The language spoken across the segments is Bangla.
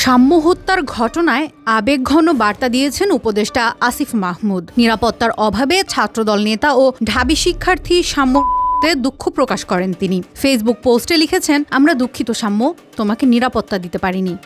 সাম্য হত্যার ঘটনায় আবেগঘন বার্তা দিয়েছেন উপদেষ্টা আসিফ মাহমুদ। নিরাপত্তার অভাবে ছাত্রদল নেতা ও ঢাবি শিক্ষার্থী সাম্য দুঃখ প্রকাশ করেন তিনি। ফেসবুক পোস্টে লিখেছেন, আমরা দুঃখিত সাম্য, তোমাকে নিরাপত্তা দিতে পারিনি।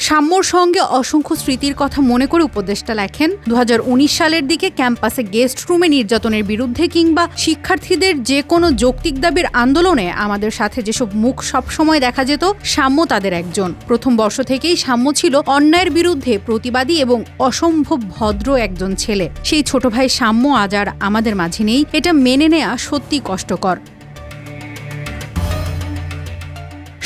সাম্যর সঙ্গে অসংখ্য স্মৃতির কথা মনে করে উপদেষ্টা লেখেন, 2019 সালের দিকে ক্যাম্পাসে গেস্ট রুমে নির্যাতনের বিরুদ্ধে কিংবা শিক্ষার্থীদের যে কোনো যৌক্তিক দাবির আন্দোলনে আমাদের সাথে যেসব মুখ সবসময় দেখা যেত, সাম্য তাদের একজন। প্রথম বর্ষ থেকেই সাম্য ছিল অন্যায়ের বিরুদ্ধে প্রতিবাদী এবং অসম্ভব ভদ্র একজন ছেলে। সেই ছোট ভাই সাম্য আজ আর আমাদের মাঝে নেই, এটা মেনে নেওয়া সত্যি কষ্টকর।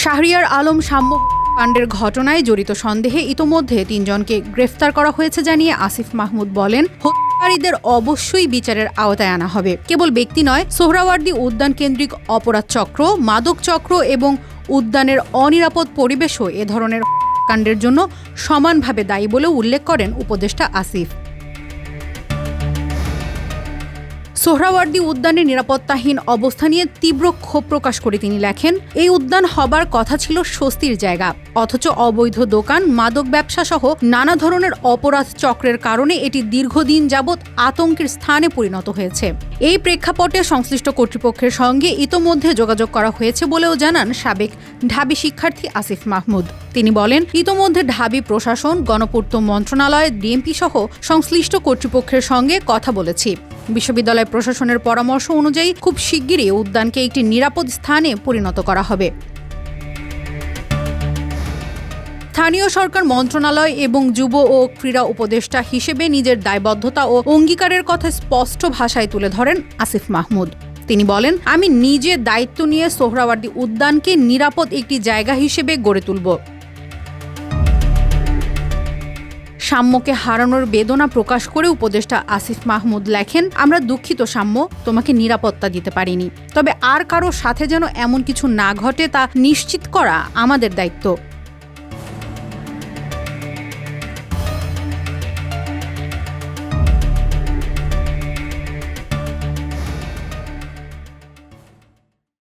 শাহরিয়ার আলম সাম্য কাণ্ডের ঘটনায় জড়িত সন্দেহে ইতোমধ্যে 3 জনকে গ্রেফতার করা হয়েছে জানিয়ে আসিফ মাহমুদ বলেন, হত্যাকারীদের অবশ্যই বিচারের আওতায় আনা হবে। কেবল ব্যক্তি নয়, সোহরাওয়ার্দী উদ্যান কেন্দ্রিক অপরাধ চক্র, মাদক চক্র এবং উদ্যানের অনিরাপদ পরিবেশও এ ধরনের কাণ্ডের জন্য সমানভাবে দায়ী বলে উল্লেখ করেন উপদেষ্টা আসিফ। সোহরাওয়ার্দী উদ্যানের নিরাপত্তাহীন অবস্থা নিয়ে তীব্র ক্ষোভ প্রকাশ করে তিনি লেখেন, এই উদ্যান হবার কথা ছিল স্বস্তির জায়গা, অথচ অবৈধ দোকান, মাদক ব্যবসা সহ নানা ধরনের অপরাধ চক্রের কারণে এটি দীর্ঘদিন যাবৎ আতঙ্কের স্থানে পরিণত হয়েছে। এই প্রেক্ষাপটে সংশ্লিষ্ট কর্তৃপক্ষের সঙ্গে ইতোমধ্যে যোগাযোগ করা হয়েছে বলেও জানান সাবেক ঢাবি শিক্ষার্থী আসিফ মাহমুদ। তিনি বলেন, ইতোমধ্যে ঢাবি প্রশাসন, গণপূর্ত মন্ত্রণালয়, ডিএমপি সহ সংশ্লিষ্ট কর্তৃপক্ষের সঙ্গে কথা বলেছি। বিশ্ববিদ্যালয় প্রশাসনের পরামর্শ অনুযায়ী খুব শিগগিরই উদ্যানকে একটি নিরাপদ স্থানে পরিণত করা হবে। স্থানীয় সরকার মন্ত্রণালয় এবং যুব ও ক্রীড়া উপদেষ্টা হিসেবে নিজের দায়বদ্ধতা ও অঙ্গীকারের কথা স্পষ্ট ভাষায় তুলে ধরেন আসিফ মাহমুদ। তিনি বলেন, আমি নিজে দায়িত্ব নিয়ে সোহরাওয়ার্দী উদ্যানকে নিরাপদ একটি জায়গা হিসেবে গড়ে তুলব। সাম্যকে হারানোর বেদনা প্রকাশ করে উপদেষ্টা আসিফ মাহমুদ লেখেন, আমরা দুঃখিত সাম্য, তোমাকে নিরাপত্তা দিতে পারিনি। তবে আর কারো সাথে যেন এমন কিছু না ঘটে তা নিশ্চিত করা আমাদের দায়িত্ব।